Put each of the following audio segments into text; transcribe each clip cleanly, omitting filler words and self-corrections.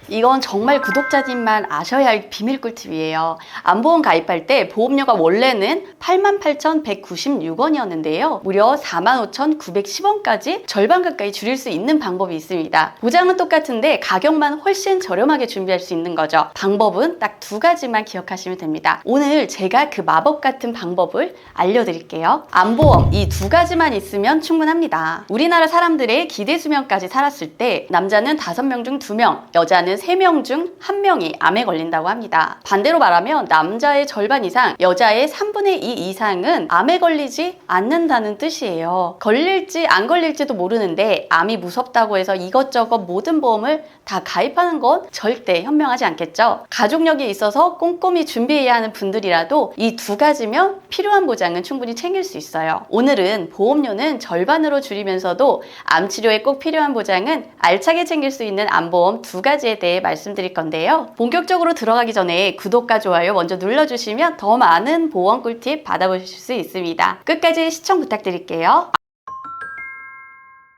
이건 정말 구독자님만 아셔야 할 비밀 꿀팁이에요. 안보험 가입할 때 보험료가 원래는 88,196원이었는데요. 무려 45,910원까지 절반 가까이 줄일 수 있는 방법이 있습니다. 보장은 똑같은데 가격만 훨씬 저렴하게 준비할 수 있는 거죠. 방법은 딱 두 가지만 기억하시면 됩니다. 오늘 제가 그 마법 같은 방법을 알려드릴게요. 안보험 이 두 가지만 있으면 충분합니다. 우리나라 사람들의 기대 수명까지 살았을 때 남자는 5명 중 2명, 여자는 3명 중 1명이 암에 걸린다고 합니다. 반대로 말하면 남자의 절반 이상, 여자의 3분의 2 이상은 암에 걸리지 않는다는 뜻이에요. 걸릴지 안 걸릴지도 모르는데 암이 무섭다고 해서 이것저것 모든 보험을 다 가입하는 건 절대 현명하지 않겠죠. 가족력이 있어서 꼼꼼히 준비해야 하는 분들이라도 이 두 가지면 필요한 보장은 충분히 챙길 수 있어요. 오늘은 보험료는 절반으로 줄이면서도 암 치료에 꼭 필요한 보장은 알차게 챙길 수 있는 안보험 두 가지에 대해 말씀드릴 건데요. 본격적으로 들어가기 전에 구독과 좋아요 먼저 눌러주시면 더 많은 보험 꿀팁 받아보실 수 있습니다. 끝까지 시청 부탁드릴게요.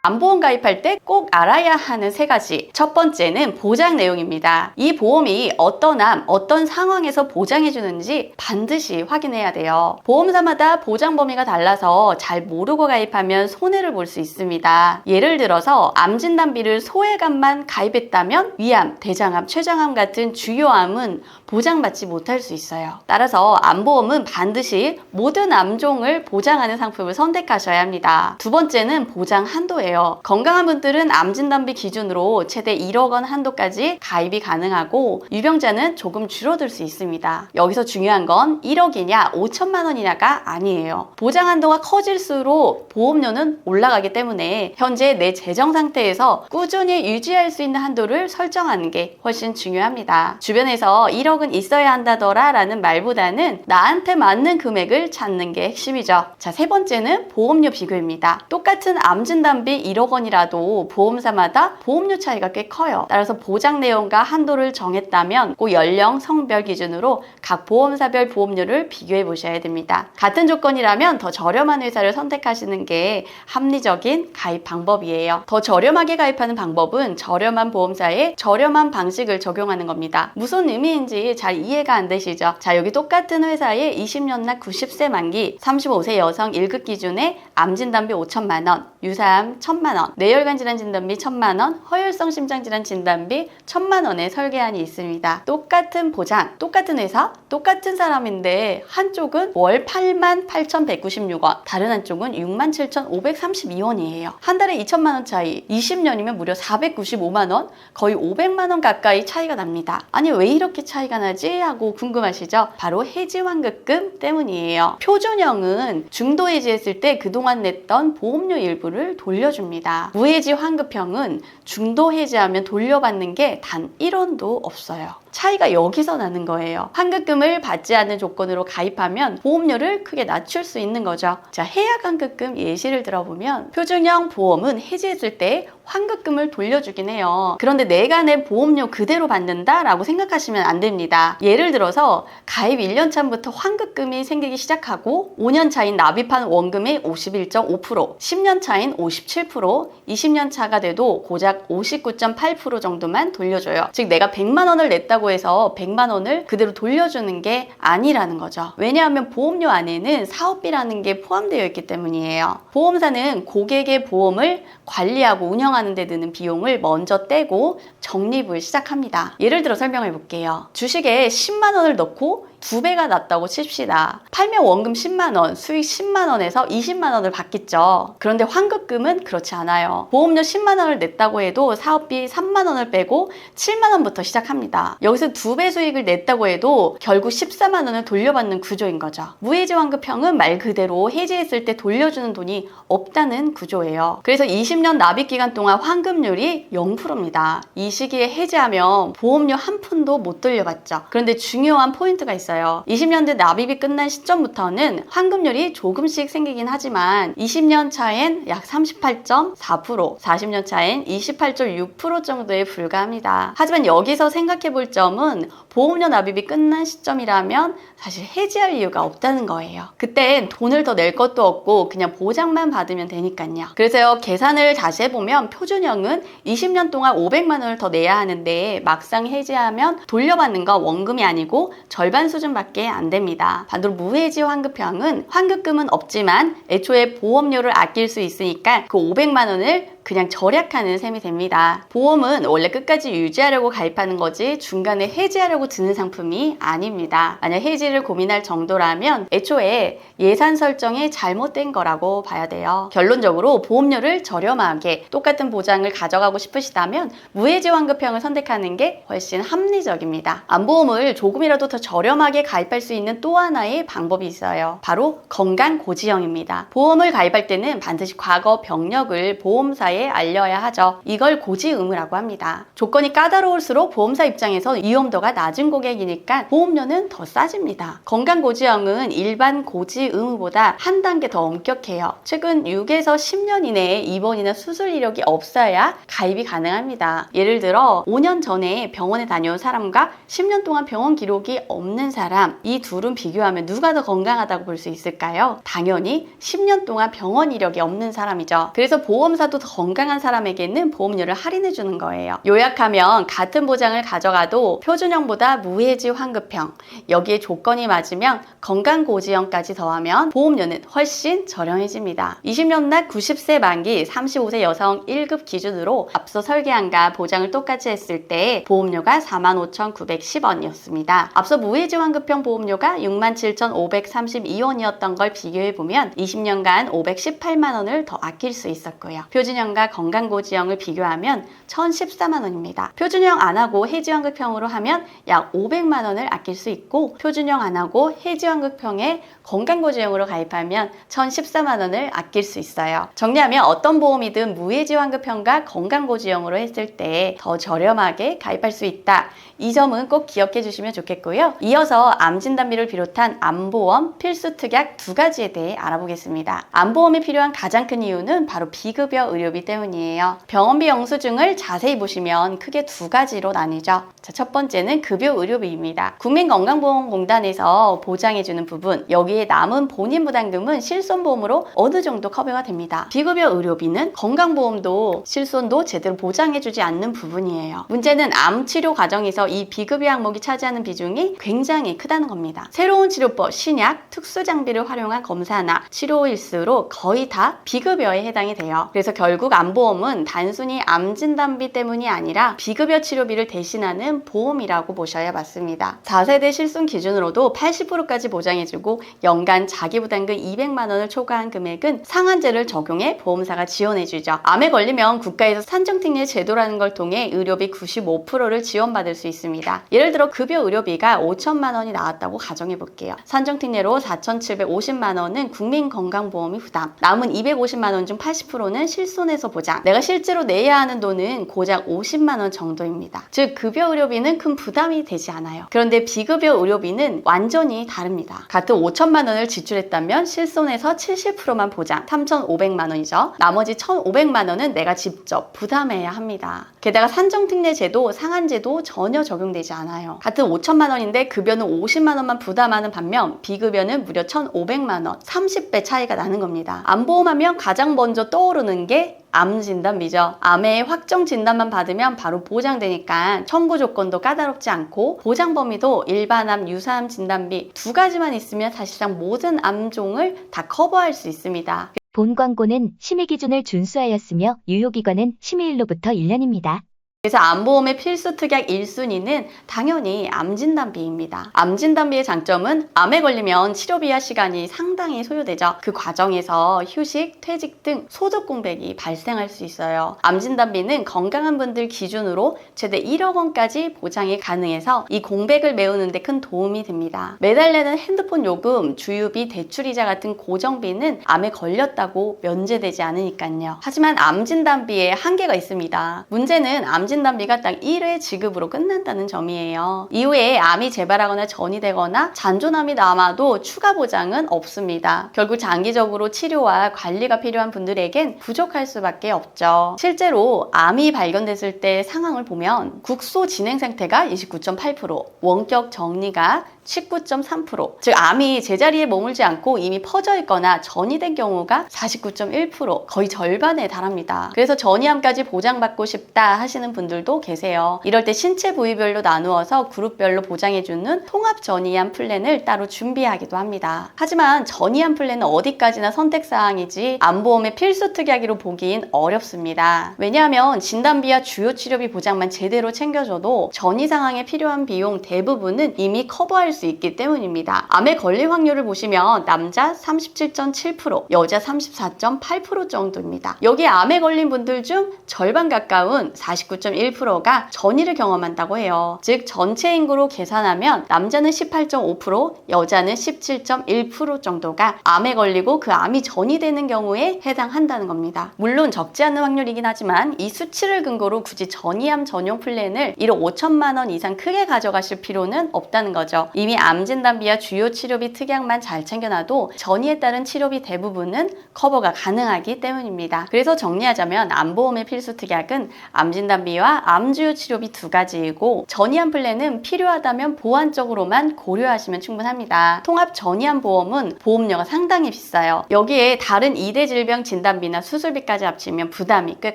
안보험 가입할 때 꼭 알아야 하는 3가지. 첫 번째는 보장 내용입니다. 이 보험이 어떤 암, 어떤 상황에서 보장해주는지 반드시 확인해야 돼요. 보험사마다 보장 범위가 달라서 잘 모르고 가입하면 손해를 볼 수 있습니다. 예를 들어서 암 진단비를 소외감만 가입했다면 위암, 대장암, 췌장암 같은 주요 암은 보장받지 못할 수 있어요. 따라서 안보험은 반드시 모든 암종을 보장하는 상품을 선택하셔야 합니다. 두 번째는 보장 한도예요. 건강한 분들은 암 진단비 기준으로 최대 1억 원 한도까지 가입이 가능하고 유병자는 조금 줄어들 수 있습니다. 여기서 중요한 건 1억이냐 5천만 원이냐가 아니에요. 보장 한도가 커질수록 보험료는 올라가기 때문에 현재 내 재정 상태에서 꾸준히 유지할 수 있는 한도를 설정하는 게 훨씬 중요합니다. 주변에서 1억은 있어야 한다더라 라는 말보다는 나한테 맞는 금액을 찾는 게 핵심이죠. 자, 세 번째는 보험료 비교입니다. 똑같은 암 진단비 1억 원이라도 보험사마다 보험료 차이가 꽤 커요. 따라서 보장 내용과 한도를 정했다면 꼭 연령, 성별 기준으로 각 보험사별 보험료를 비교해 보셔야 됩니다. 같은 조건이라면 더 저렴한 회사를 선택하시는 게 합리적인 가입 방법이에요. 더 저렴하게 가입하는 방법은 저렴한 보험사에 저렴한 방식을 적용하는 겁니다. 무슨 의미인지 잘 이해가 안 되시죠? 자, 여기 똑같은 회사에 20년 날 90세 만기 35세 여성 1급 기준에 암 진단비 5천만 원, 유사암 1천만 원, 뇌혈관 질환 진단비 1천만 원, 허혈성 심장 질환 진단비 1천만 원의 설계안이 있습니다. 똑같은 보장, 똑같은 회사, 똑같은 사람인데 한쪽은 월 88,196원, 다른 한쪽은 67,532원이에요. 한 달에 2천만 원 차이, 20년이면 무려 495만 원, 거의 500만 원 가까이 차이가 납니다. 아니 왜 이렇게 차이가 나지? 하고 궁금하시죠? 바로 해지 환급금 때문이에요. 표준형은 중도 해지했을 때 그동안 냈던 보험료 일부를 돌려줍니다. 무해지 환급형은 중도 해지하면 돌려받는 게 단 1원도 없어요. 차이가 여기서 나는 거예요. 환급금을 받지 않는 조건으로 가입하면 보험료를 크게 낮출 수 있는 거죠. 자, 해약 환급금 예시를 들어보면 표준형 보험은 해지했을 때 환급금을 돌려주긴 해요. 그런데 내가 낸 보험료 그대로 받는다라고 생각하시면 안 됩니다. 예를 들어서 가입 1년 차부터 환급금이 생기기 시작하고 5년 차인 납입한 원금의 51.5%, 10년 차인 57%, 20년 차가 돼도 고작 59.8% 정도만 돌려줘요. 즉 내가 100만 원을 냈다고 해서 100만 원을 그대로 돌려주는 게 아니라는 거죠. 왜냐하면 보험료 안에는 사업비라는 게 포함되어 있기 때문이에요. 보험사는 고객의 보험을 관리하고 운영하는 데 드는 비용을 먼저 떼고 적립을 시작합니다. 예를 들어 설명해 볼게요. 주식에 10만 원을 넣고 2배가 났다고 칩시다. 팔면 원금 10만 원, 수익 10만 원에서 20만 원을 받겠죠. 그런데 환급금은 그렇지 않아요. 보험료 10만 원을 냈다고 해도 사업비 3만 원을 빼고 7만 원부터 시작합니다. 여기서 2배 수익을 냈다고 해도 결국 14만 원을 돌려받는 구조인 거죠. 무해지 환급형은 말 그대로 해지했을 때 돌려주는 돈이 없다는 구조예요. 그래서 20년 납입 기간 동안 환급률이 0%입니다. 이 시기에 해지하면 보험료 한 푼도 못 돌려받죠. 그런데 중요한 포인트가 있어요. 있어요. 20년대 납입이 끝난 시점부터는 환급률이 조금씩 생기긴 하지만 20년 차엔 약 38.4%, 40년 차엔 28.6% 정도에 불과합니다. 하지만 여기서 생각해 볼 점은 보험료 납입이 끝난 시점이라면 사실 해지할 이유가 없다는 거예요. 그땐 돈을 더 낼 것도 없고 그냥 보장만 받으면 되니까요. 그래서 계산을 다시 해보면 표준형은 20년 동안 500만 원을 더 내야 하는데 막상 해지하면 돌려받는 건 원금이 아니고 절반 수준밖에 안 됩니다. 반대로 무해지 환급형은 환급금은 없지만 애초에 보험료를 아낄 수 있으니까 그 500만 원을 그냥 절약하는 셈이 됩니다. 보험은 원래 끝까지 유지하려고 가입하는 거지 중간에 해지하려고 드는 상품이 아닙니다. 만약 해지를 고민할 정도라면 애초에 예산 설정이 잘못된 거라고 봐야 돼요. 결론적으로 보험료를 저렴하게 똑같은 보장을 가져가고 싶으시다면 무해지 환급형을 선택하는 게 훨씬 합리적입니다. 암보험을 조금이라도 더 저렴하게 가입할 수 있는 또 하나의 방법이 있어요. 바로 건강고지형입니다. 보험을 가입할 때는 반드시 과거 병력을 보험사에 알려야 하죠. 이걸 고지 의무라고 합니다. 조건이 까다로울수록 보험사 입장에서 위험도가 낮은 고객이니까 보험료는 더 싸집니다. 건강고지형은 일반 고지 의무보다 한 단계 더 엄격해요. 최근 6에서 10년 이내에 입원이나 수술 이력이 없어야 가입이 가능합니다. 예를 들어 5년 전에 병원에 다녀온 사람과 10년 동안 병원 기록이 없는 사람, 이 둘은 비교하면 누가 더 건강하다고 볼 수 있을까요? 당연히 10년 동안 병원 이력이 없는 사람이죠. 그래서 보험사도 더 건강한 사람에게는 보험료를 할인해 주는 거예요. 요약하면 같은 보장을 가져가도 표준형보다 무해지 환급형, 여기에 조건이 맞으면 건강고지형까지 더하면 보험료는 훨씬 저렴해집니다. 20년 날 90세 만기 35세 여성 1급 기준으로 앞서 설계안과 보장을 똑같이 했을 때 보험료가 45,910원이었습니다. 앞서 무해지 환급형 보험료가 67,532원이었던 걸 비교해보면 20년간 518만 원을 더 아낄 수 있었고요. 표준형과 건강고지형을 비교하면 1,014만 원입니다. 표준형 안 하고 해지환급형으로 하면 약 500만 원을 아낄 수 있고 표준형 안 하고 해지환급형에 건강고지형으로 가입하면 1,014만 원을 아낄 수 있어요. 정리하면 어떤 보험이든 무해지환급형과 건강고지형으로 했을 때 더 저렴하게 가입할 수 있다. 이 점은 꼭 기억해 주시면 좋겠고요. 이어서 암진단비를 비롯한 암보험, 필수특약 두 가지에 대해 알아보겠습니다. 암보험이 필요한 가장 큰 이유는 바로 비급여 의료비 때문이에요. 병원비 영수증을 자세히 보시면 크게 두 가지로 나뉘죠. 자, 첫 번째는 급여 의료비입니다. 국민건강보험공단에서 보장해주는 부분, 여기에 남은 본인 부담금은 실손보험으로 어느 정도 커버가 됩니다. 비급여 의료비는 건강보험도 실손도 제대로 보장해주지 않는 부분이에요. 문제는 암 치료 과정에서 이 비급여 항목이 차지하는 비중이 굉장히 크다는 겁니다. 새로운 치료법, 신약, 특수장비를 활용한 검사나 치료일수록 거의 다 비급여에 해당이 돼요. 그래서 결국 암보험은 단순히 암진단비 때문이 아니라 비급여 치료비를 대신하는 보험이라고 보셔야 맞습니다. 4세대 실손 기준으로도 80%까지 보장해주고 연간 자기부담금 200만 원을 초과한 금액은 상한제를 적용해 보험사가 지원해주죠. 암에 걸리면 국가에서 산정특례 제도라는 걸 통해 의료비 95%를 지원받을 수 있습니다. 예를 들어 급여 의료비가 5천만 원이 나왔다고 가정해볼게요. 산정특례로 4,750만 원은 국민건강보험이 부담, 남은 250만 원 중 80%는 실손해서 보장, 내가 실제로 내야 하는 돈은 고작 50만 원 정도입니다. 즉 급여 의료비는 큰 부담이 되지 않아요. 그런데 비급여 의료비는 완전히 다릅니다. 같은 5천만 원을 지출했다면 실손해서 70%만 보장, 3,500만 원이죠. 나머지 1,500만 원은 내가 직접 부담해야 합니다. 게다가 산정특례 제도, 상한제도 전혀 적용되지 않아요. 같은 5천만 원인데 급여는 50만 원만 부담하는 반면 비급여는 무려 1,500만 원, 30배 차이가 나는 겁니다. 암보험하면 가장 먼저 떠오르는 게 암 진단비죠. 암의 확정 진단만 받으면 바로 보장되니까 청구 조건도 까다롭지 않고 보장 범위도 일반암, 유사암 진단비 두 가지만 있으면 사실상 모든 암종을 다 커버할 수 있습니다. 본 광고는 심의 기준을 준수하였으며 유효기간은 심의일로부터 1년입니다. 그래서 암보험의 필수특약 1순위는 당연히 암진단비입니다. 암진단비의 장점은 암에 걸리면 치료비와 시간이 상당히 소요되죠. 그 과정에서 휴식, 퇴직 등 소득 공백이 발생할 수 있어요. 암진단비는 건강한 분들 기준으로 최대 1억 원까지 보장이 가능해서 이 공백을 메우는 데 큰 도움이 됩니다. 매달 내는 핸드폰 요금, 주유비, 대출이자 같은 고정비는 암에 걸렸다고 면제되지 않으니까요. 하지만 암진단비에 한계가 있습니다. 문제는 암진단비가 딱 1회 지급으로 끝난다는 점이에요. 이후에 암이 재발하거나 전이되거나 잔존암이 남아도 추가 보장은 없습니다. 결국 장기적으로 치료와 관리가 필요한 분들에겐 부족할 수밖에 없죠. 실제로 암이 발견됐을 때 상황을 보면 국소 진행 상태가 29.8%, 원격 정리가 19.3%, 즉 암이 제자리에 머물지 않고 이미 퍼져 있거나 전이된 경우가 49.1%, 거의 절반에 달합니다. 그래서 전이암까지 보장받고 싶다 하시는 분들도 계세요. 이럴 때 신체 부위별로 나누어서 그룹별로 보장해주는 통합 전이암 플랜을 따로 준비하기도 합니다. 하지만 전이암 플랜은 어디까지나 선택사항이지 암보험의 필수 특약으로 보긴 어렵습니다. 왜냐하면 진단비와 주요 치료비 보장만 제대로 챙겨줘도 전이 상황에 필요한 비용 대부분은 이미 커버할 수 있기 때문입니다. 암에 걸릴 확률을 보시면 남자 37.7%, 여자 34.8% 정도입니다. 여기에 암에 걸린 분들 중 절반 가까운 49.1%가 전이를 경험한다고 해요. 즉 전체 인구로 계산하면 남자는 18.5%, 여자는 17.1% 정도가 암에 걸리고 그 암이 전이되는 경우에 해당한다는 겁니다. 물론 적지 않은 확률이긴 하지만 이 수치를 근거로 굳이 전이암 전용 플랜을 1억 5천만 원 이상 크게 가져가실 필요는 없다는 거죠. 이미 암 진단비와 주요 치료비 특약만 잘 챙겨놔도 전이에 따른 치료비 대부분은 커버가 가능하기 때문입니다. 그래서 정리하자면 암보험의 필수 특약은 암 진단비와 암 주요 치료비 두 가지이고 전이암 플랜은 필요하다면 보완적으로만 고려하시면 충분합니다. 통합 전이암 보험은 보험료가 상당히 비싸요. 여기에 다른 2대 질병 진단비나 수술비까지 합치면 부담이 꽤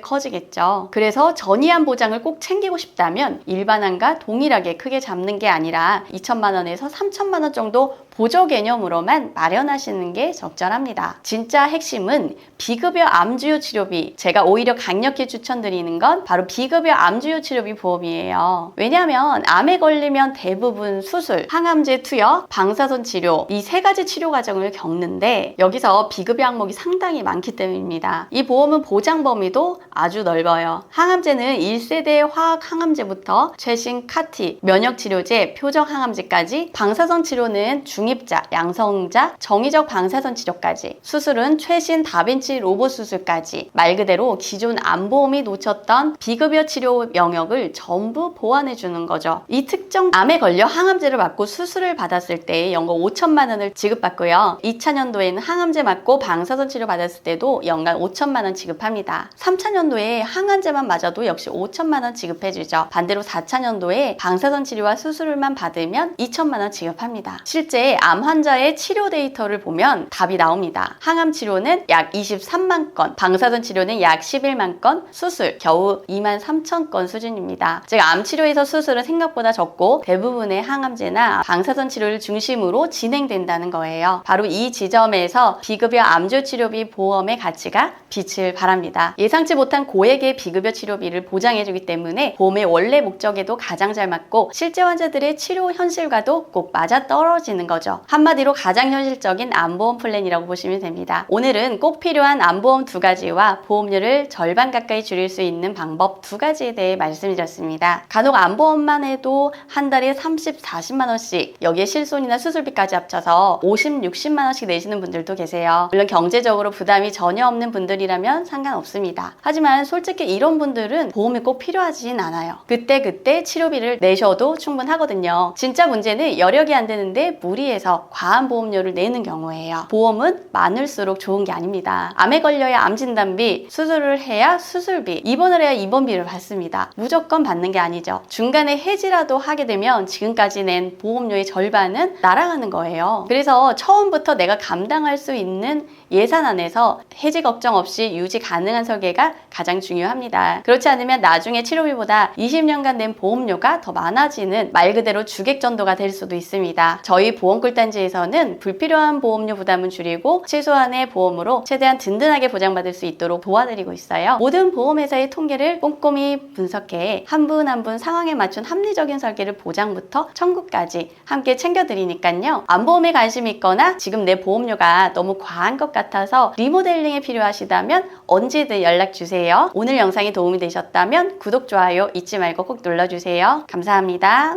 커지겠죠. 그래서 전이암 보장을 꼭 챙기고 싶다면 일반암과 동일하게 크게 잡는 게 아니라 2천만 원에서 3천만 원 정도 보조 개념으로만 마련하시는 게 적절합니다. 진짜 핵심은 비급여 암주요 치료비, 제가 오히려 강력히 추천드리는 건 바로 비급여 암주요 치료비 보험이에요. 왜냐하면 암에 걸리면 대부분 수술, 항암제 투여, 방사선 치료 이 세 가지 치료 과정을 겪는데 여기서 비급여 항목이 상당히 많기 때문입니다. 이 보험은 보장 범위도 아주 넓어요. 항암제는 1세대 화학 항암제부터 최신 카티, 면역치료제, 표적 항암제까지, 방사선 치료는 중입자, 양성자, 정의적 방사선 치료까지, 수술은 최신 다빈치 로봇 수술까지 말 그대로 기존 암보험이 놓쳤던 비급여 치료 영역을 전부 보완해 주는 거죠. 이 특정 암에 걸려 항암제를 맞고 수술을 받았을 때 연간 5천만 원을 지급받고요. 2000년도에는 항암제 맞고 방사선 치료 받았을 때도 연간 5천만 원 지급합니다. 3000년도에 항암제만 맞아도 역시 5천만 원 지급해주죠. 반대로 4000년도에 방사선 치료와 수술만 받으면 2천만 원 지급합니다. 실제 암 환자의 치료 데이터를 보면 답이 나옵니다. 항암 치료는 약 23만 건, 방사선 치료는 약 11만 건, 수술 겨우 2만 3천 건 수준입니다. 즉 암 치료에서 수술은 생각보다 적고 대부분의 항암제나 방사선 치료를 중심으로 진행된다는 거예요. 바로 이 지점에서 비급여 암주 치료비 보험의 가치가 빛을 발합니다. 예상치 못한 고액의 비급여 치료비를 보장해주기 때문에 보험의 원래 목적에도 가장 잘 맞고 실제 환자들의 치료 현실과도 꼭 맞아떨어지는 거죠. 한마디로 가장 현실적인 암보험 플랜이라고 보시면 됩니다. 오늘은 꼭 필요한 암보험 두 가지와 보험료를 절반 가까이 줄일 수 있는 방법 두 가지에 대해 말씀드렸습니다. 간혹 암보험만 해도 한 달에 30, 40만 원씩, 여기에 실손이나 수술비까지 합쳐서 50, 60만 원씩 내시는 분들도 계세요. 물론 경제적으로 부담이 전혀 없는 분들이라면 상관없습니다. 하지만 솔직히 이런 분들은 보험이 꼭 필요하진 않아요. 그때 치료비를 내셔도 충분하거든요. 진짜 문제는 여력이 안 되는데 무리해서 과한 보험료를 내는 경우예요. 보험은 많을수록 좋은 게 아닙니다. 암에 걸려야 암 진단비, 수술을 해야 수술비, 입원을 해야 입원비를 받습니다. 무조건 받는 게 아니죠. 중간에 해지라도 하게 되면 지금까지 낸 보험료의 절반은 날아가는 거예요. 그래서 처음부터 내가 감당할 수 있는 예산 안에서 해지 걱정 없이 유지 가능한 설계가 가장 중요합니다. 그렇지 않으면 나중에 치료비보다 20년간 낸 보험료가 더 많아지는 말 그대로 주객전도가 될 수도 있습니다. 저희 보험꿀단지에서는 불필요한 보험료 부담은 줄이고 최소한의 보험으로 최대한 든든하게 보장받을 수 있도록 도와드리고 있어요. 모든 보험회사의 통계를 꼼꼼히 분석해 한 분 한 분 상황에 맞춘 합리적인 설계를 보장부터 청구까지 함께 챙겨드리니까요. 암보험에 관심이 있거나 지금 내 보험료가 너무 과한 것 같아서 리모델링이 필요하시다면 언제든 연락주세요. 오늘 영상이 도움이 되셨다면 구독, 좋아요 잊지 말고 꼭 눌러주세요. 감사합니다.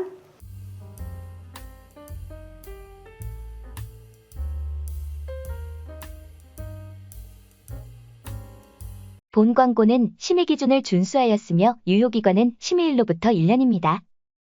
본 광고는 심의 기준을 준수하였으며 유효기간은 심의일로부터 1년입니다.